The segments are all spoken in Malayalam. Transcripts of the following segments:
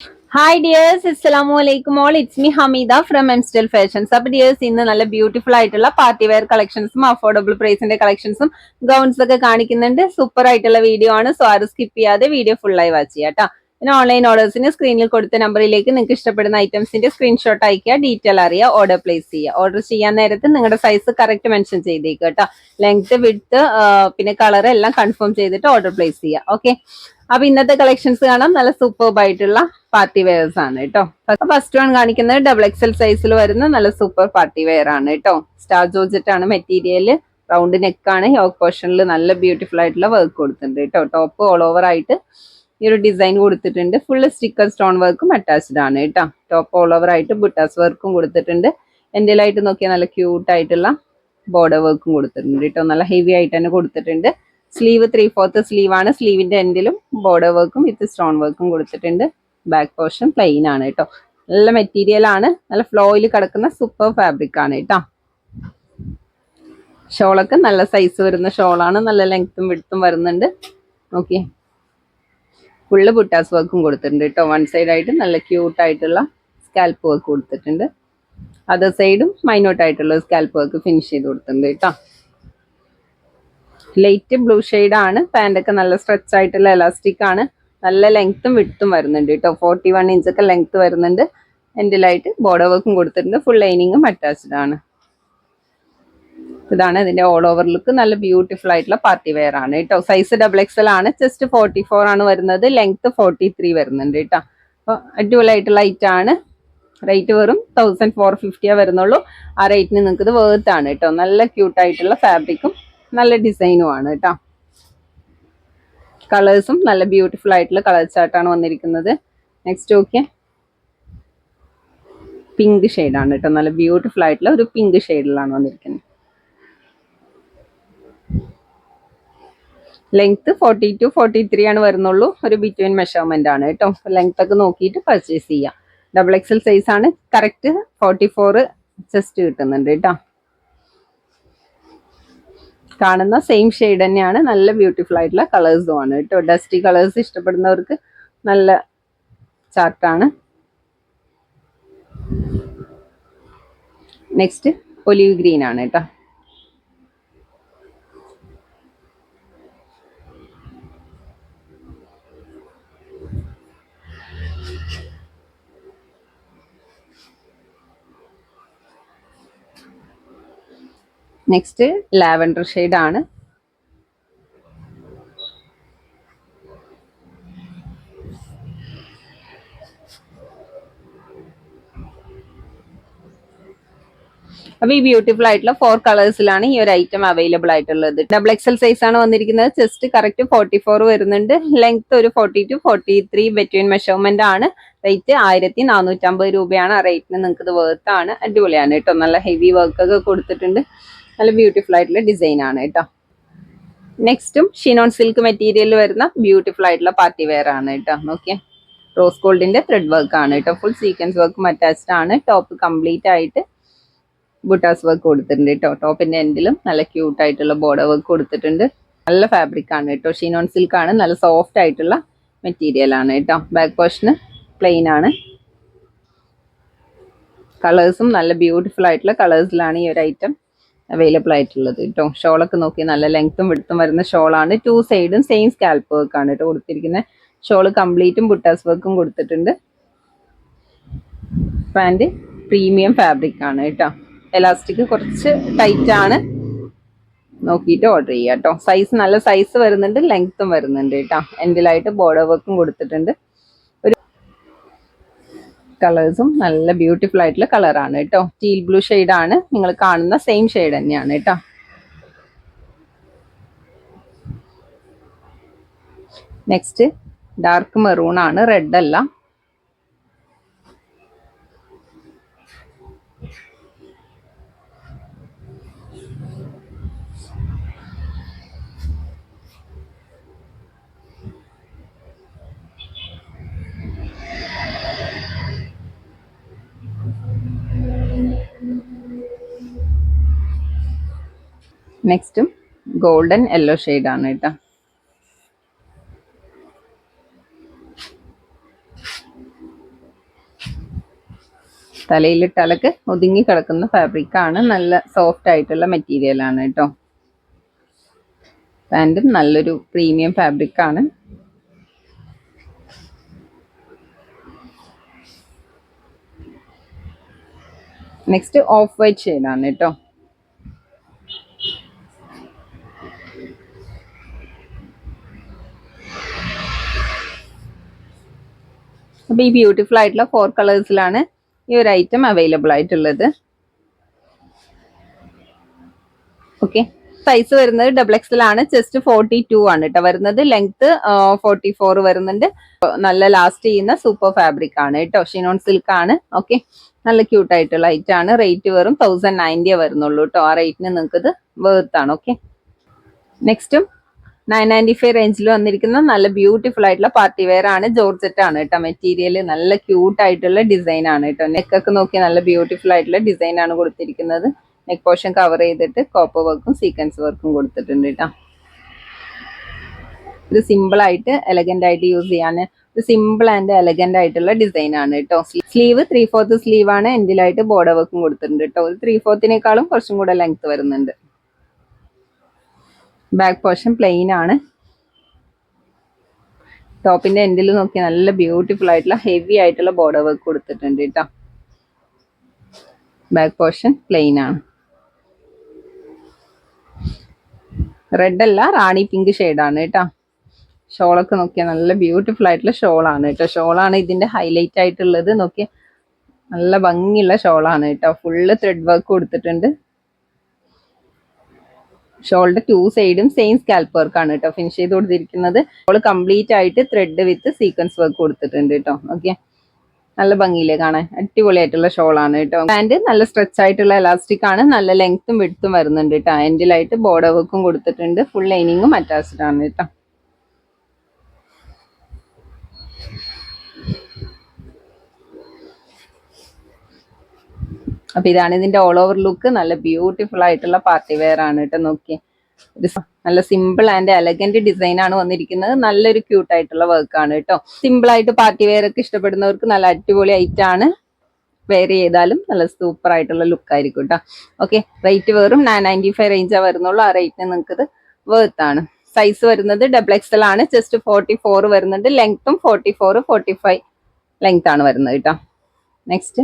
Hi dears, Assalamu alaikum all. It's me Hamida from Amstel Fashions. അപ്പോൾ dears ഇന്ന് നല്ല ബ്യൂട്ടിഫുൾ ആയിട്ടുള്ള പാർട്ടി വെയർ കളക്ഷൻസും അഫോർഡബിൾ പ്രൈസിന്റെ കളക്ഷൻസും ഗൗൺസ് ഒക്കെ കാണിക്കുന്നുണ്ട്. സൂപ്പർ ആയിട്ടുള്ള വീഡിയോ ആണ്. സോ ആരും സ്കിപ്പ് ചെയ്യാതെ വീഡിയോ ഫുൾ ആയി വാച്ച് ചെയ്യാം കേട്ടോ. പിന്നെ ഓൺലൈൻ ഓർഡേഴ്സിന് സ്ക്രീനിൽ കൊടുത്ത നമ്പറിലേക്ക് നിങ്ങൾക്ക് ഇഷ്ടപ്പെടുന്ന ഐറ്റംസിന്റെ സ്ക്രീൻഷോട്ട് അയക്കുക, ഡീറ്റെയിൽ അറിയുക, ഓർഡർ പ്ലേസ് ചെയ്യുക. ഓർഡർ ചെയ്യാൻ നേരത്ത് നിങ്ങളുടെ സൈസ് കറക്റ്റ് മെൻഷൻ ചെയ്തേക്കുക കേട്ടോ. ലെങ്ത്, വിഡ്ത്ത്, പിന്നെ കളർ എല്ലാം കൺഫേം ചെയ്തിട്ട് ഓർഡർ പ്ലേസ് ചെയ്യുക. ഓക്കെ, അപ്പൊ ഇന്നത്തെ കളക്ഷൻസ് കാണാം. നല്ല സൂപ്പർബ് ആയിട്ടുള്ള പാർട്ടി വെയർസ് ആണ് കേട്ടോ. ഫസ്റ്റ് വൺ കാണിക്കുന്നത് ഡബിൾ എക്സൽ സൈസിൽ വരുന്ന നല്ല സൂപ്പർ പാർട്ടി വെയർ ആണ് കേട്ടോ. സ്റ്റാർ ജോർജറ്റ് ആണ് മെറ്റീരിയൽ. റൗണ്ട് നെക്ക് ആണ്. യോക്ക് പോർഷനിൽ നല്ല ബ്യൂട്ടിഫുൾ ആയിട്ടുള്ള വർക്ക് കൊടുത്തിട്ടുണ്ട് കേട്ടോ. ടോപ്പ് ഓൾ ഓവർ ആയിട്ട് ഈ ഒരു ഡിസൈൻ കൊടുത്തിട്ടുണ്ട്. ഫുള്ള് സ്റ്റിക്കർ സ്റ്റോൺ വർക്കും അറ്റാച്ച്ഡ് ആണ് കേട്ടോ. ടോപ്പ് ഓൾ ഓവർ ആയിട്ട് ബുട്ടാസ് വർക്കും കൊടുത്തിട്ടുണ്ട്. എൻഡിലായിട്ട് നോക്കിയാൽ നല്ല ക്യൂട്ട് ആയിട്ടുള്ള ബോർഡർ വർക്കും കൊടുത്തിട്ടുണ്ട് കേട്ടോ. നല്ല ഹെവി ആയിട്ട് തന്നെ കൊടുത്തിട്ടുണ്ട്. സ്ലീവ് 3/4 സ്ലീവ് ആണ്. സ്ലീവിന്റെ എൻഡിലും ബോർഡർ വർക്കും വിത്ത് സ്റ്റോൺ വർക്കും കൊടുത്തിട്ടുണ്ട്. ബാക്ക് പോർഷൻ പ്ലെയിൻ ആണ് കേട്ടോ. നല്ല മെറ്റീരിയൽ ആണ്. നല്ല ഫ്ലോയിൽ കിടക്കുന്ന സൂപ്പർ ഫാബ്രിക് ആണ് കേട്ടോ. ഷോളൊക്കെ നല്ല സൈസ് വരുന്ന ഷോളാണ്. നല്ല ലെങ്ത്തും വിഡ്ത്തും വരുന്നുണ്ട്. ഓക്കെ, ഫുള്ള് ബുട്ടാസ് വർക്കും കൊടുത്തിട്ടുണ്ട് കേട്ടോ. വൺ സൈഡ് ആയിട്ട് നല്ല ക്യൂട്ട് ആയിട്ടുള്ള സ്കാൽപ്പ് വർക്ക് കൊടുത്തിട്ടുണ്ട്. അതർ സൈഡും മൈന്യൂട്ട് ആയിട്ടുള്ള സ്കാൽപ്പ് വർക്ക് ഫിനിഷ് ചെയ്ത് കൊടുത്തിട്ടുണ്ട് കേട്ടോ. ലൈറ്റ് ബ്ലൂ ആണ്. പാൻ്റൊക്കെ നല്ല സ്ട്രെച്ച് ആയിട്ടുള്ള എലാസ്റ്റിക് ആണ്. നല്ല ലെങ്ത്തും വിഡ്ത്തും വരുന്നുണ്ട് കേട്ടോ. 41 ഇഞ്ചൊക്കെ ലെങ്ത്ത് വരുന്നുണ്ട്. എൻഡിലായിട്ട് ബോർഡർ വർക്കും കൊടുത്തിട്ടുണ്ട്. ഫുൾ ലൈനിങ്ങും അറ്റാച്ച്ഡ് ആണ്. ഇതാണ് ഇതിന്റെ ഓൾ ഓവർ ലുക്ക്. നല്ല ബ്യൂട്ടിഫുൾ ആയിട്ടുള്ള പാർട്ടി വെയർ ആണ് കേട്ടോ. സൈസ് ഡബിൾ എക്സൽ ആണ്. ചെസ്റ്റ് 44 ആണ് വരുന്നത്. ലെങ്ത്ത് 43 വരുന്നുണ്ട് കേട്ടോ. അപ്പോൾ അടിപൊളിയായിട്ടുള്ള ഐറ്റം ആണ്. റേറ്റ് വെറും 1450 വരുന്നുള്ളൂ. ആ റേറ്റിന് നിങ്ങൾക്ക് ഇത് വേർത്ത് ആണ് കേട്ടോ. നല്ല ക്യൂട്ടായിട്ടുള്ള ഫാബ്രിക്കും നല്ല ഡിസൈനും ആണ് കേട്ടോ. കളേഴ്സും നല്ല ബ്യൂട്ടിഫുൾ ആയിട്ടുള്ള കളർ ചാർട്ടാണ് വന്നിരിക്കുന്നത്. നെക്സ്റ്റ് ഓക്കെ, പിങ്ക് ഷെയ്ഡാണ് കേട്ടോ. നല്ല ബ്യൂട്ടിഫുൾ ആയിട്ടുള്ള ഒരു പിങ്ക് ഷെയ്ഡിലാണ് വന്നിരിക്കുന്നത്. ലെങ്ത് 42-43 ആണ് വരുന്നുള്ളൂ. ഒരു ബിറ്റ്വീൻ മെഷർമെന്റ് ആണ് കേട്ടോ. ലെങ്ത് ഒക്കെ നോക്കിയിട്ട് പർച്ചേസ് ചെയ്യാം. ഡബിൾ എക്സൽ സൈസ് ആണ്. കറക്റ്റ് 44 ചെസ്റ്റ് കിട്ടുന്നുണ്ട് കേട്ടോ. കാണുന്ന സെയിം ഷെയ്ഡ് തന്നെയാണ്. നല്ല ബ്യൂട്ടിഫുൾ ആയിട്ടുള്ള കളേഴ്സും ആണ് കേട്ടോ. ഡസ്റ്റി കളേഴ്സ് ഇഷ്ടപ്പെടുന്നവർക്ക് നല്ല ചാർട്ടാണ്. നെക്സ്റ്റ് ഒലിവ് ഗ്രീൻ ആണ് കേട്ടോ. നെക്സ്റ്റ് ലാവൻഡർ ഷെയ്ഡ് ആണ്. അപ്പൊ ഈ ബ്യൂട്ടിഫുൾ ആയിട്ടുള്ള 4 കളേഴ്സിലാണ് ഈ ഒരു ഐറ്റം അവൈലബിൾ ആയിട്ടുള്ളത്. ഡബിൾ എക്സൽ സൈസ് ആണ് വന്നിരിക്കുന്നത്. ചെസ്റ്റ് കറക്റ്റ് 44 വരുന്നുണ്ട്. ലെങ്ത് ഒരു 42-43 ബിറ്റ്വീൻ മെഷർമെന്റ് ആണ്. റേറ്റ് 1450 രൂപയാണ്. ആ റേറ്റിന് നിങ്ങൾക്ക് ഇത് വേർത്ത് ആണ്. അടിപൊളിയാണ് കേട്ടോ. നല്ല ഹെവി വർക്ക് ഒക്കെ കൊടുത്തിട്ടുണ്ട്. നല്ല ബ്യൂട്ടിഫുൾ ആയിട്ടുള്ള ഡിസൈൻ ആണ് കേട്ടോ. നെക്സ്റ്റും ഷിനോൺ സിൽക്ക് മെറ്റീരിയൽ വരുന്ന ബ്യൂട്ടിഫുൾ ആയിട്ടുള്ള പാർട്ടി വെയർ ആണ് കേട്ടോ. നോക്കിയേ, റോസ് ഗോൾഡിന്റെ ത്രെഡ് വർക്ക് ആണ് കേട്ടോ. ഫുൾ സീക്വൻസ് വർക്കും അറ്റാച്ച്ഡ് ആണ്. ടോപ്പ് കംപ്ലീറ്റ് ആയിട്ട് ബുട്ടാസ് വർക്ക് കൊടുത്തിട്ടുണ്ട് കേട്ടോ. ടോപ്പിന്റെ എൻഡിലും നല്ല ക്യൂട്ട് ആയിട്ടുള്ള ബോർഡർ വർക്ക് കൊടുത്തിട്ടുണ്ട്. നല്ല ഫാബ്രിക് ആണ് കേട്ടോ. ഷിനോൺ സിൽക്ക് ആണ്. നല്ല സോഫ്റ്റ് ആയിട്ടുള്ള മെറ്റീരിയൽ ആണ് കേട്ടോ. ബാക്ക് പോർഷന് പ്ലെയിൻ ആണ്. കളേഴ്സും നല്ല ബ്യൂട്ടിഫുൾ ആയിട്ടുള്ള കളേഴ്സിലാണ് ഈ ഒരു ഐറ്റം അവൈലബിൾ ആയിട്ടുള്ളത് കേട്ടോ. ഷോളൊക്കെ നോക്കി നല്ല ലെങ്ത്തും വിഡ്ത്തും വരുന്ന ഷോളാണ്. 2 സൈഡും സെയിം സ്കാൽപ്പ് വർക്ക് ആണ് കേട്ടോ കൊടുത്തിരിക്കുന്നത്. ഷോള് കംപ്ലീറ്റും ബുട്ടാസ് വർക്കും കൊടുത്തിട്ടുണ്ട്. പാൻറ് പ്രീമിയം ഫാബ്രിക് ആണ് കേട്ടോ. എലാസ്റ്റിക് കുറച്ച് ടൈറ്റ് ആണ്. നോക്കിയിട്ട് ഓർഡർ ചെയ്യുക കേട്ടോ. സൈസ് നല്ല സൈസ് വരുന്നുണ്ട്. ലെങ്ത്തും വരുന്നുണ്ട് കേട്ടോ. എൻഡിലായിട്ട് ബോർഡർ വർക്കും കൊടുത്തിട്ടുണ്ട്. ഒരു കളേഴ്സും നല്ല ബ്യൂട്ടിഫുൾ ആയിട്ടുള്ള കളറാണ് കേട്ടോ. ടീൽ ബ്ലൂ ഷെയ്ഡ് ആണ്. നിങ്ങൾ കാണുന്ന സെയിം ഷെയ്ഡ് തന്നെയാണ് കേട്ടോ. നെക്സ്റ്റ് ഡാർക്ക് മെറൂൺ ആണ്. റെഡ് അല്ല. നെക്സ്റ്റും ഗോൾഡൻ യെല്ലോ ഷെയ്ഡ് ആണ് കേട്ടോ. തലയിലിട്ടാലൊക്കെ ഒതുങ്ങി കിടക്കുന്ന ഫാബ്രിക് ആണ്. നല്ല സോഫ്റ്റ് ആയിട്ടുള്ള മെറ്റീരിയൽ ആണ് കേട്ടോ. പാൻറ്റും നല്ലൊരു പ്രീമിയം ഫാബ്രിക് ആണ്. നെക്സ്റ്റ് ഓഫ് വൈറ്റ് ഷെയ്ഡാണ് കേട്ടോ. അപ്പോൾ ഈ ബ്യൂട്ടിഫുൾ ആയിട്ടുള്ള 4 കളേഴ്സിലാണ് ഈ ഒരു ഐറ്റം അവൈലബിൾ ആയിട്ടുള്ളത്. ഓക്കെ, സൈസ് വരുന്നത് XXL ആണ്. ചെസ്റ്റ് 42 ആണ് കേട്ടോ വരുന്നത്. ലെങ്ത് 44 വരുന്നുണ്ട്. നല്ല ലാസ്റ്റ് ചെയ്യുന്ന സൂപ്പർ ഫാബ്രിക് ആണ് കേട്ടോ. ഷിനോൺ സിൽക്ക് ആണ്. ഓക്കെ, നല്ല ക്യൂട്ട് ആയിട്ടുള്ള ഐറ്റം ആണ്. റേറ്റ് വെറും 1090 വരുന്നുള്ളൂ കേട്ടോ. ആ റേറ്റിന് നിങ്ങൾക്ക് ഇത് വേർത്ത് ആണ്. ഓക്കെ, നെക്സ്റ്റും 995 റേഞ്ചിൽ വന്നിരിക്കുന്ന നല്ല ബ്യൂട്ടിഫുൾ ആയിട്ടുള്ള പാർട്ടി വെയർ ആണ്. ജോർജറ്റ് ആണ് കേട്ടോ മെറ്റീരിയൽ. നല്ല ക്യൂട്ട് ആയിട്ടുള്ള ഡിസൈൻ ആണ് കേട്ടോ. നെക്കൊക്കെ നോക്കി നല്ല ബ്യൂട്ടിഫുൾ ആയിട്ടുള്ള ഡിസൈൻ ആണ് കൊടുത്തിരിക്കുന്നത്. നെക്ക് പോർഷൻ കവർ ചെയ്തിട്ട് കോപ്പർ വർക്കും സീക്വൻസ് വർക്കും കൊടുത്തിട്ടുണ്ട് കേട്ടോ. ഇത് സിമ്പിൾ ആയിട്ട് എലഗന്റ് ആയിട്ട് യൂസ് ചെയ്യാൻ ഒരു സിമ്പിൾ ആൻഡ് എലഗന്റ് ആയിട്ടുള്ള ഡിസൈൻ ആണ് കേട്ടോ. സ്ലീവ് 3/4 സ്ലീവ് ആണ്. എൻഡിലായിട്ട് ബോർഡർ വർക്കും കൊടുത്തിട്ടുണ്ട് കേട്ടോ. ഒരു 3/4 കുറച്ചും കൂടെ ലെങ്ത് വരുന്നുണ്ട്. ബാക്ക് പോർഷൻ പ്ലെയിൻ ആണ്. ടോപ്പിന്റെ എൻഡിൽ നോക്കി നല്ല ബ്യൂട്ടിഫുൾ ആയിട്ടുള്ള ഹെവി ആയിട്ടുള്ള ബോർഡർ വർക്ക് കൊടുത്തിട്ടുണ്ട് കേട്ടോ. ബാക്ക് പോർഷൻ പ്ലെയിൻ ആണ്. റെഡ് അല്ല, റാണി പിങ്ക് ഷെയ്ഡാണ് കേട്ടോ. ഷോളൊക്കെ നോക്കിയാൽ നല്ല ബ്യൂട്ടിഫുൾ ആയിട്ടുള്ള ഷോളാണ് കേട്ടോ. ഷോളാണ് ഇതിന്റെ ഹൈലൈറ്റ് ആയിട്ടുള്ളത്. നോക്കിയ നല്ല ഭംഗിയുള്ള ഷോളാണ് കേട്ടോ. ഫുള്ള് ത്രെഡ് വർക്ക് കൊടുത്തിട്ടുണ്ട്. ഷോളിന്റെ 2 സൈഡും സെയിം സ്കാൽപ്പ് വർക്ക് ആണ് കേട്ടോ ഫിനിഷ് ചെയ്ത് കൊടുത്തിരിക്കുന്നത്. ഷോൾ കംപ്ലീറ്റ് ആയിട്ട് ത്രെഡ് വിത്ത് സീക്വൻസ് വർക്ക് കൊടുത്തിട്ടുണ്ട് കേട്ടോ. ഓക്കെ, നല്ല ഭംഗിയില്ലേ കാണാൻ. അടിപൊളിയായിട്ടുള്ള ഷോളാണ് കേട്ടോ. പാൻറ് നല്ല സ്ട്രെച്ച് ആയിട്ടുള്ള എലാസ്റ്റിക് ആണ്. നല്ല ലെങ്ത്തും വിഡ്ത്തും വരുന്നുണ്ട് കേട്ടോ. എൻഡിലായിട്ട് ബോർഡർ വർക്കും കൊടുത്തിട്ടുണ്ട്. ഫുൾ ലൈനിങ്ങും അറ്റാച്ച്ഡ് ആണ് കേട്ടോ. അപ്പൊ ഇതാണ് ഇതിന്റെ ഓൾ ഓവർ ലുക്ക്. നല്ല ബ്യൂട്ടിഫുൾ ആയിട്ടുള്ള പാർട്ടി വെയർ ആണ് കേട്ടോ. നോക്കിയേ, നല്ല സിമ്പിൾ ആൻഡ് എലഗന്റ് ഡിസൈൻ ആണ് വന്നിരിക്കുന്നത്. നല്ലൊരു ക്യൂട്ട് ആയിട്ടുള്ള വർക്ക് ആണ് കേട്ടോ. സിമ്പിൾ ആയിട്ട് പാർട്ടി വെയർ ഒക്കെ ഇഷ്ടപ്പെടുന്നവർക്ക് നല്ല അടിപൊളി ഐറ്റം ആണ്. വെയർ ചെയ്താലും നല്ല സൂപ്പർ ആയിട്ടുള്ള ലുക്ക് ആയിരിക്കും കേട്ടോ. ഓക്കെ, റേറ്റ് വെറും 995 റേഞ്ചാ വരുന്നുള്ളൂ. ആ റേറ്റിന് നിങ്ങൾക്ക് ഇത് വേർത്ത് ആണ്. സൈസ് വരുന്നത് XXL ആണ്. ചെസ്റ്റ് 44 വരുന്നുണ്ട്. ലെങ്ത്തും 44, 45 ലെങ്ത് ആണ് വരുന്നത് കേട്ടോ. നെക്സ്റ്റ്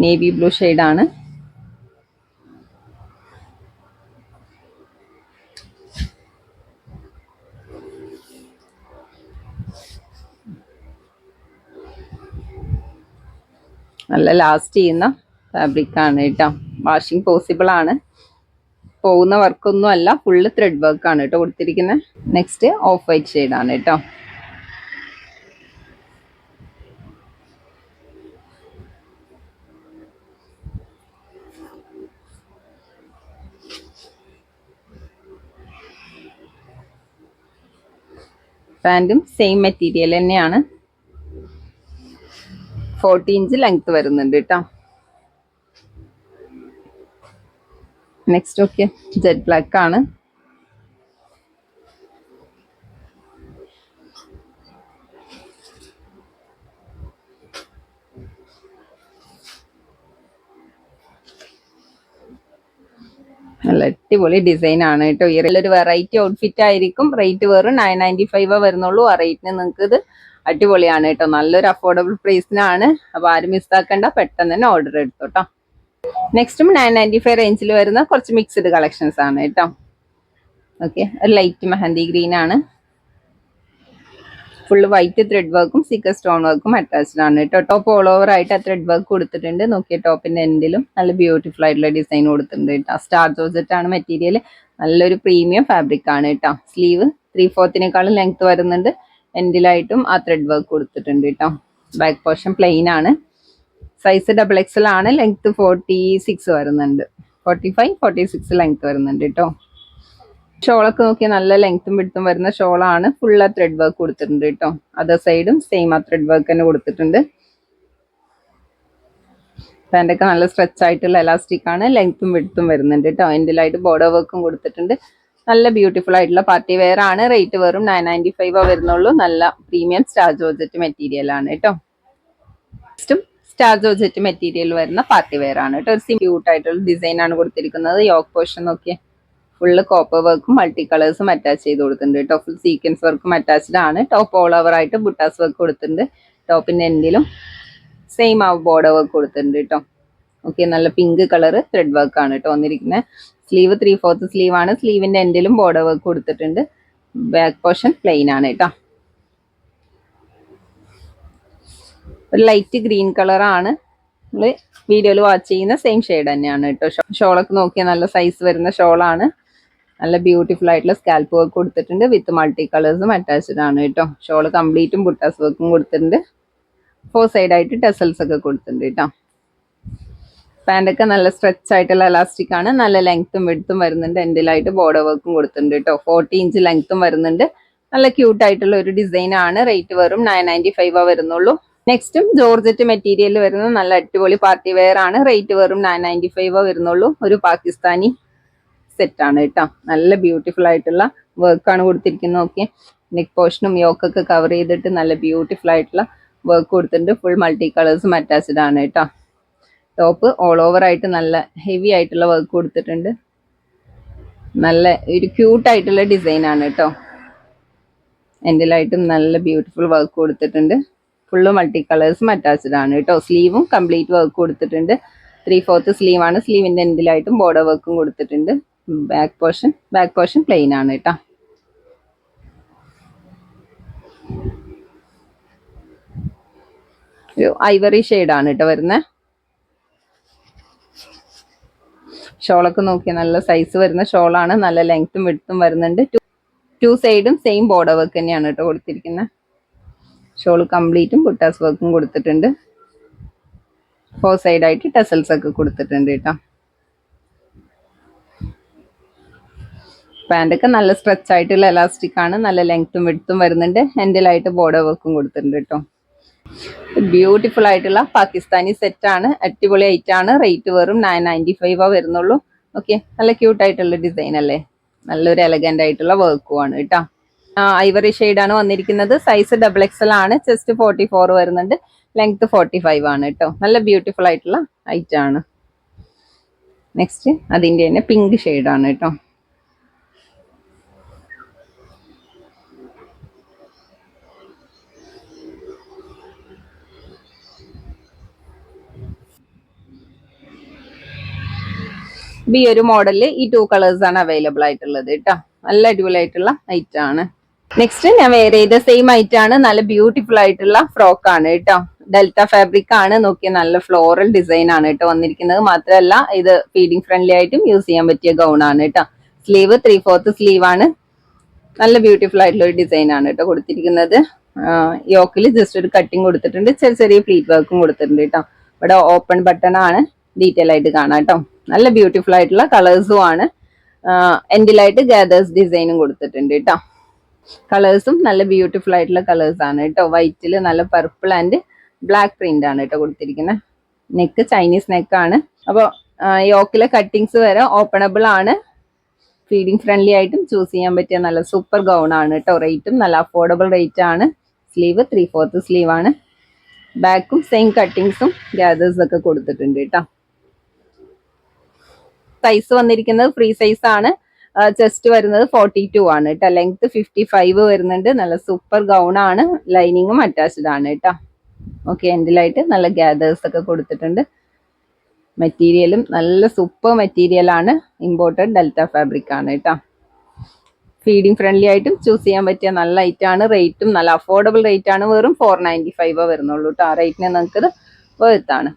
നേവി ബ്ലൂ ഷെയ്ഡാണ്. നല്ല ലാസ്റ്റ് ചെയ്യുന്ന ഫാബ്രിക് ആണ് കേട്ടോ. വാഷിംഗ് പോസിബിൾ ആണ്. പോകുന്ന വർക്കൊന്നും അല്ല, ഫുള്ള് ത്രെഡ് വർക്ക് ആണ് കേട്ടോ കൊടുത്തിരിക്കുന്നത്. നെക്സ്റ്റ് ഓഫ് വൈറ്റ് ഷെയ്ഡാണ് കേട്ടോ. പാൻറ്റും സെയിം മെറ്റീരിയൽ തന്നെയാണ്. 40 ഇഞ്ച് ലെങ്ത് വരുന്നുണ്ട് കേട്ടോ. നെക്സ്റ്റ് ഓക്കെ, ജെറ്റ് ബ്ലാക്ക് ആണ്. നല്ല അടിപൊളി ഡിസൈൻ ആണ് കേട്ടോ. ഈ ഒരു വെറൈറ്റി ഔട്ട്ഫിറ്റ് ആയിരിക്കും. റേറ്റ് വെറും 995 വരുന്നുള്ളൂ. ആ റേറ്റിന് നിങ്ങൾക്ക് ഇത് അടിപൊളിയാണ് കേട്ടോ. നല്ലൊരു അഫോർഡബിൾ പ്രൈസിനാണ്. അപ്പൊ ആരും മിസ്സാക്കണ്ട, പെട്ടെന്ന് തന്നെ ഓർഡർ എടുത്തോട്ടോ. നെക്സ്റ്റും 995 റേഞ്ചിൽ വരുന്ന കുറച്ച് മിക്സ്ഡ് കളക്ഷൻസ് ആണ് കേട്ടോ. ഓക്കെ, ഒരു ലൈറ്റ് മെഹന്തി ഗ്രീൻ ആണ്. ഫുള്ള് വൈറ്റ് ത്രെഡ് വർക്കും സീക്വൻസ് സ്റ്റോൺ വർക്കും അറ്റാച്ച്ഡ് ആണ് കേട്ടോ. ടോപ്പ് ഓൾ ഓവർ ആയിട്ട് ആ ത്രെഡ് വർക്ക് കൊടുത്തിട്ടുണ്ട്. നോക്കിയ ടോപ്പിന്റെ എൻഡിലും നല്ല ബ്യൂട്ടിഫുൾ ആയിട്ടുള്ള ഡിസൈൻ കൊടുത്തിട്ടുണ്ട് കേട്ടോ. സ്റ്റാർ ജോർജറ്റ് ആണ് മെറ്റീരിയൽ. നല്ലൊരു പ്രീമിയം ഫാബ്രിക് ആണ് കേട്ടോ. സ്ലീവ് 3/4 ലെങ്ത് വരുന്നുണ്ട്. എൻഡിലായിട്ടും ആ ത്രെഡ് വർക്ക് കൊടുത്തിട്ടുണ്ട് കേട്ടോ. ബാക്ക് പോർഷൻ പ്ലെയിൻ ആണ്. സൈസ് XXL ആണ്. ലെങ്ത് 46 വരുന്നുണ്ട്. 45, 46 ലെങ്ത് വരുന്നുണ്ട് കേട്ടോ. ഷോളൊക്കെ നോക്കിയാൽ നല്ല ലെങ്ത്തും വിഡ്ത്തും വരുന്ന ഷോളാണ്. ഫുൾ ആ ത്രെഡ് വർക്ക് കൊടുത്തിട്ടുണ്ട് കേട്ടോ. അതർ സൈഡും സെയിം ആ ത്രെഡ് വർക്ക് തന്നെ കൊടുത്തിട്ടുണ്ട്. പാൻറ്റൊക്കെ നല്ല സ്ട്രെച്ച് ആയിട്ടുള്ള എലാസ്റ്റിക് ആണ്. ലെങ്ത്തും വിഡ്ത്തും വരുന്നുണ്ട് കേട്ടോ. എൻഡിലായിട്ട് ബോർഡർ വർക്കും കൊടുത്തിട്ടുണ്ട്. നല്ല ബ്യൂട്ടിഫുൾ ആയിട്ടുള്ള പാർട്ടി വെയർ ആണ്. റേറ്റ് വെറും 995 വരുന്നുള്ളൂ. നല്ല പ്രീമിയം സ്റ്റാർ ജോർജറ്റ് മെറ്റീരിയൽ ആണ് കേട്ടോ. നെക്സ്റ്റും സ്റ്റാർ ജോർജറ്റ് മെറ്റീരിയൽ വരുന്ന പാർട്ടി വെയർ ആണ് കേട്ടോ. ഒരു ക്യൂട്ട് ആയിട്ടുള്ള ഡിസൈൻ ആണ് കൊടുത്തിരിക്കുന്നത്. യോക്ക് പോർഷൻ നോക്കിയേ, ഫുള്ള് കോപ്പർ വർക്കും മൾട്ടി കളേഴ്സും അറ്റാച്ച് ചെയ്ത് കൊടുത്തിട്ടുണ്ട് കേട്ടോ. ഫുൾ സീക്വൻസ് വർക്കും അറ്റാച്ച്ഡ് ആണ്. ടോപ്പ് ഓൾ ഓവർ ആയിട്ട് ബുട്ടാസ് വർക്ക് കൊടുത്തിട്ടുണ്ട്. ടോപ്പിന്റെ എൻഡിലും സെയിം ആ ബോർഡർ വർക്ക് കൊടുത്തിട്ടുണ്ട് കേട്ടോ. ഓക്കെ, നല്ല പിങ്ക് കളർ ത്രെഡ് വർക്ക് ആണ് കേട്ടോ വന്നിരിക്കുന്നത്. സ്ലീവ് 3/4 സ്ലീവ് ആണ്. സ്ലീവിന്റെ എൻഡിലും ബോർഡർ വർക്ക് കൊടുത്തിട്ടുണ്ട്. ബാക്ക് പോർഷൻ പ്ലെയിൻ ആണ് കേട്ടോ. ഒരു ലൈറ്റ് ഗ്രീൻ കളറാണ്. നമ്മൾ വീഡിയോയിൽ വാച്ച് ചെയ്യുന്ന സെയിം ഷെയ്ഡ് തന്നെയാണ് കേട്ടോ. ഷോളൊക്കെ നോക്കിയാൽ നല്ല സൈസ് വരുന്ന ഷോളാണ്. നല്ല ബ്യൂട്ടിഫുൾ ആയിട്ടുള്ള സ്കാൽപ്പ് വർക്ക് കൊടുത്തിട്ടുണ്ട്. വിത്ത് മൾട്ടി കളേഴ്സും അറ്റാച്ച്ഡ് ആണ് കേട്ടോ. ഷോള് കംപ്ലീറ്റും ബുട്ടാസ് വർക്കും കൊടുത്തിട്ടുണ്ട്. 4 സൈഡായിട്ട് ടെസൽസ് ഒക്കെ കൊടുത്തിട്ടുണ്ട് കേട്ടോ. പാൻറ്റൊക്കെ നല്ല സ്ട്രെച്ച് ആയിട്ടുള്ള എലാസ്റ്റിക് ആണ്. നല്ല ലെങ്ത്തും വിഡ്ത്തും വരുന്നുണ്ട്. എൻഡിലായിട്ട് ബോർഡർ വർക്കും കൊടുത്തിട്ടുണ്ട് കേട്ടോ. 40 ഇഞ്ച് ലെങ്ത്തും വരുന്നുണ്ട്. നല്ല ക്യൂട്ട് ആയിട്ടുള്ള ഒരു ഡിസൈൻ ആണ്. റേറ്റ് വെറും 995 വരുന്നുള്ളൂ. നെക്സ്റ്റും ജോർജറ്റ് മെറ്റീരിയൽ വരുന്ന നല്ല അടിപൊളി പാർട്ടി വെയർ ആണ്. റേറ്റ് വെറും 995 വരുന്നുള്ളൂ. ഒരു പാകിസ്ഥാനി സെറ്റ് ആണ് കേട്ടോ. നല്ല ബ്യൂട്ടിഫുൾ ആയിട്ടുള്ള വർക്കാണ് കൊടുത്തിരിക്കുന്നത്. ഓക്കെ, നെക്ക് പോർഷനും യോക്കൊക്കെ കവർ ചെയ്തിട്ട് നല്ല ബ്യൂട്ടിഫുൾ ആയിട്ടുള്ള വർക്ക് കൊടുത്തിട്ടുണ്ട്. ഫുൾ മൾട്ടി കളേഴ്സും അറ്റാച്ച്ഡ് ആണ് കേട്ടോ. ടോപ്പ് ഓൾ ഓവർ ആയിട്ട് നല്ല ഹെവി ആയിട്ടുള്ള വർക്ക് കൊടുത്തിട്ടുണ്ട്. നല്ല ഒരു ക്യൂട്ട് ആയിട്ടുള്ള ഡിസൈൻ ആണ് കേട്ടോ. എൻഡിലായിട്ടും നല്ല ബ്യൂട്ടിഫുൾ വർക്ക് കൊടുത്തിട്ടുണ്ട്. ഫുള്ള് മൾട്ടി കളേഴ്സും അറ്റാച്ച്ഡ് ആണ് കേട്ടോ. സ്ലീവും കംപ്ലീറ്റ് വർക്ക് കൊടുത്തിട്ടുണ്ട്. 3/4 സ്ലീവ് ആണ്. സ്ലീവിന്റെ എൻഡിലായിട്ടും ബോർഡർ വർക്കും കൊടുത്തിട്ടുണ്ട്. ബാക്ക് പോർഷൻ പ്ലെയിൻ ആണ് കേട്ടോ. ഒരു ഐവറി ഷെയ്ഡാണ് കേട്ടോ വരുന്നത്. ഷോളൊക്കെ നോക്കിയാൽ നല്ല സൈസ് വരുന്ന ഷോളാണ്. നല്ല ലെങ്ത്തും വിഡ്ത്തും വരുന്നുണ്ട്. 2 സൈഡും സെയിം ബോർഡർ വർക്ക് തന്നെയാണ് കേട്ടോ കൊടുത്തിരിക്കുന്നത്. ഷോള് കംപ്ലീറ്റും ബുട്ടാസ് വർക്കും കൊടുത്തിട്ടുണ്ട്. 4 സൈഡായിട്ട് ടെസൽസ് ഒക്കെ കൊടുത്തിട്ടുണ്ട് കേട്ടോ. പാൻറ്റൊക്കെ നല്ല സ്ട്രെച്ച് ആയിട്ടുള്ള എലാസ്റ്റിക് ആണ്. നല്ല ലെങ്ത്തും വിഡ്ത്തും വരുന്നുണ്ട്. എൻഡിലായിട്ട് ബോർഡർ വർക്കും കൊടുത്തിട്ടുണ്ട് കേട്ടോ. ബ്യൂട്ടിഫുൾ ആയിട്ടുള്ള പാകിസ്ഥാനി സെറ്റ് ആണ്. അടിപൊളി ഐറ്റാണ്. റേറ്റ് വെറും 995 വരുന്നുള്ളൂ. ഓക്കെ, നല്ല ക്യൂട്ട് ആയിട്ടുള്ള ഡിസൈൻ അല്ലേ. നല്ലൊരു എലഗന്റ് ആയിട്ടുള്ള വർക്കും ആണ് കേട്ടോ. ഐവറി ഷെയ്ഡാണ് വന്നിരിക്കുന്നത്. സൈസ് XXL ആണ്. ചെസ്റ്റ് 44 വരുന്നുണ്ട്. ലെങ്ത് 45 ആണ് കേട്ടോ. നല്ല ബ്യൂട്ടിഫുൾ ആയിട്ടുള്ള ഐറ്റാണ്. നെക്സ്റ്റ് അതിൻ്റെ തന്നെ പിങ്ക് ഷെയ്ഡാണ് കേട്ടോ. ഈ ഒരു മോഡലിൽ ഈ 2 കളേഴ്സ് ആണ് അവൈലബിൾ ആയിട്ടുള്ളത് കേട്ടോ. നല്ല അടിപൊളി ആയിട്ടുള്ള ഐറ്റം ആണ്. നെക്സ്റ്റ് ഞാൻ വേറെ ചെയ്ത സെയിം ഐറ്റം ആണ്. നല്ല ബ്യൂട്ടിഫുൾ ആയിട്ടുള്ള ഫ്രോക്ക് ആണ് കേട്ടോ. ഡെൽറ്റ ഫാബ്രിക് ആണ്. നോക്കിയ നല്ല ഫ്ലോറൽ ഡിസൈൻ ആണ് കേട്ടോ വന്നിരിക്കുന്നത്. മാത്രമല്ല ഇത് ഫീഡിങ് ഫ്രണ്ട്ലി ആയിട്ടും യൂസ് ചെയ്യാൻ പറ്റിയ ഗൗൺ ആണ് കേട്ടോ. സ്ലീവ് 3/4 സ്ലീവ് ആണ്. നല്ല ബ്യൂട്ടിഫുൾ ആയിട്ടുള്ള ഒരു ഡിസൈൻ ആണ് കേട്ടോ കൊടുത്തിരിക്കുന്നത്. യോക്കിൽ ജസ്റ്റ് ഒരു കട്ടിങ് കൊടുത്തിട്ടുണ്ട്. ചെറിയ പ്ലീറ്റ് വർക്കും കൊടുത്തിട്ടുണ്ട് കേട്ടോ. ഇവിടെ ഓപ്പൺ ബട്ടൺ ആണ്. ഡീറ്റെയിൽ ആയിട്ട് കാണാം കേട്ടോ. നല്ല ബ്യൂട്ടിഫുൾ ആയിട്ടുള്ള കളേഴ്സും ആണ്. എൻഡിലായിട്ട് ഗാദേഴ്സ് ഡിസൈനും കൊടുത്തിട്ടുണ്ട് കേട്ടോ. കളേഴ്സും നല്ല ബ്യൂട്ടിഫുൾ ആയിട്ടുള്ള കളേഴ്സ് ആണ് കേട്ടോ. വൈറ്റിൽ നല്ല പർപ്പിൾ ആൻഡ് ബ്ലാക്ക് പ്രിന്റ് ആണ് കേട്ടോ കൊടുത്തിരിക്കുന്നത്. നെക്ക് ചൈനീസ് നെക്കാണ്. അപ്പോൾ യോക്കിലെ കട്ടിങ്സ് വരെ ഓപ്പണബിൾ ആണ്. ഫീഡിങ് ഫ്രണ്ട്ലി ആയിട്ടും ചൂസ് ചെയ്യാൻ പറ്റിയ നല്ല സൂപ്പർ ഗൗൺ ആണ് കേട്ടോ. റേറ്റും നല്ല അഫോർഡബിൾ റേറ്റ് ആണ്. സ്ലീവ് 3/4 സ്ലീവ് ആണ്. ബാക്കും സെയിം കട്ടിങ്സും ഗാദേഴ്സ് ഒക്കെ കൊടുത്തിട്ടുണ്ട് കേട്ടോ. സൈസ് വന്നിരിക്കുന്നത് ഫ്രീ സൈസ് ആണ്. ചെസ്റ്റ് വരുന്നത് 42 ആണ് കേട്ടോ. ലെങ്ത് 55 വരുന്നുണ്ട്. നല്ല സൂപ്പർ ഗൗൺ ആണ്. ലൈനിങ്ങും അറ്റാച്ച്ഡ് ആണ് കേട്ടോ. ഓക്കെ, എൻഡിലായിട്ട് നല്ല ഗാദേഴ്സ് ഒക്കെ കൊടുത്തിട്ടുണ്ട്. മെറ്റീരിയലും നല്ല സൂപ്പർ മെറ്റീരിയൽ ആണ്. ഇമ്പോർട്ടഡ് ഡെൽറ്റ ഫാബ്രിക് ആണ് കേട്ടോ. ഫീഡിങ് ഫ്രണ്ട്ലി ആയിട്ടും ചൂസ് ചെയ്യാൻ പറ്റിയ നല്ല ഐറ്റം ആണ്. റേറ്റും നല്ല അഫോർഡബിൾ റേറ്റ് ആണ്. വെറും 495 വരുന്നുള്ളൂ കേട്ടോ. ആ റേറ്റിന് നിങ്ങൾക്ക് വേർത്താണ്.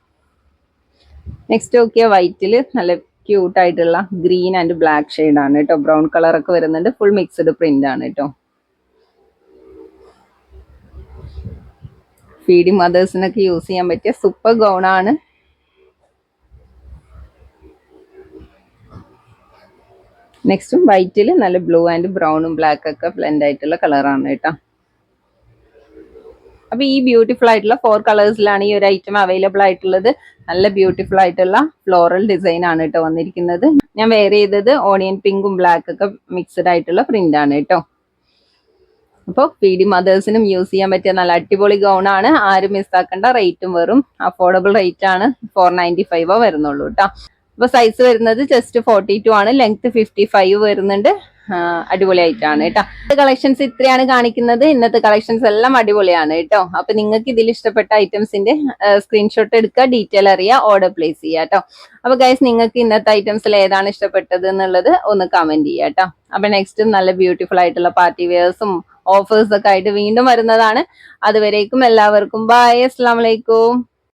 നെക്സ്റ്റ് നോക്കിയ വൈറ്റിൽ നല്ല ക്യൂട്ട് ആയിട്ടുള്ള ഗ്രീൻ ആൻഡ് ബ്ലാക്ക് ഷെയ്ഡ് ആണ് കേട്ടോ. ബ്രൗൺ കളർ ഒക്കെ വരുന്നുണ്ട്. ഫുൾ മിക്സ്ഡ് പ്രിന്റ് ആണ് കേട്ടോ. ഫീഡിങ് മദേഴ്സിനൊക്കെ യൂസ് ചെയ്യാൻ പറ്റിയ സൂപ്പർ ഗൗൺ ആണ്. നെക്സ്റ്റും വൈറ്റിൽ നല്ല ബ്ലൂ ആൻഡ് ബ്രൗണും ബ്ലാക്ക് ഒക്കെ ബ്ലെൻഡ് ആയിട്ടുള്ള കളറാണ് കേട്ടോ. അപ്പൊ ഈ ബ്യൂട്ടിഫുൾ ആയിട്ടുള്ള 4 കളേഴ്സിലാണ് ഈ ഒരു ഐറ്റം അവൈലബിൾ ആയിട്ടുള്ളത്. നല്ല ബ്യൂട്ടിഫുൾ ആയിട്ടുള്ള ഫ്ലോറൽ ഡിസൈൻ ആണ് കേട്ടോ വന്നിരിക്കുന്നത്. ഞാൻ വെയർ ചെയ്തത് ഓണിയൻ പിങ്കും ബ്ലാക്ക് ഒക്കെ മിക്സ്ഡ് ആയിട്ടുള്ള പ്രിന്റ് ആണ് കേട്ടോ. അപ്പോൾ PD മദേഴ്സിനും യൂസ് ചെയ്യാൻ പറ്റിയ നല്ല അടിപൊളി ഗൗൺ ആണ്. ആരും മിസ്സാക്കേണ്ട. റേറ്റും വെറും അഫോർഡബിൾ റേറ്റ് ആണ്. 495 വരുന്നുള്ളൂ കേട്ടോ. അപ്പൊ സൈസ് വരുന്നത് ജസ്റ്റ് 42 ആണ്. ലെങ്ത് 55 വരുന്നുണ്ട്. അടിപൊളിയായിട്ടാണ് കേട്ടോ. കളക്ഷൻസ് ഇത്രയാണ് കാണിക്കുന്നത്. ഇന്നത്തെ കളക്ഷൻസ് എല്ലാം അടിപൊളിയാണ് കേട്ടോ. അപ്പൊ നിങ്ങൾക്ക് ഇതിൽ ഇഷ്ടപ്പെട്ട ഐറ്റംസിന്റെ സ്ക്രീൻഷോട്ട് എടുക്കുക, ഡീറ്റെയിൽ അറിയുക, ഓർഡർ പ്ലേസ് ചെയ്യുക കേട്ടോ. അപ്പൊ ഗൈസ് നിങ്ങൾക്ക് ഇന്നത്തെ ഐറ്റംസിൽ ഏതാണ് ഇഷ്ടപ്പെട്ടത് എന്നുള്ളത് ഒന്ന് കമന്റ് ചെയ്യുക കേട്ടോ. അപ്പൊ നെക്സ്റ്റ് നല്ല ബ്യൂട്ടിഫുൾ ആയിട്ടുള്ള പാർട്ടി വെയേഴ്സും ഓഫേഴ്സ് ഒക്കെ ആയിട്ട് വീണ്ടും വരുന്നതാണ്. അതുവരേക്കും എല്ലാവർക്കും ബൈ. അസ്സലാമു അലൈക്കും.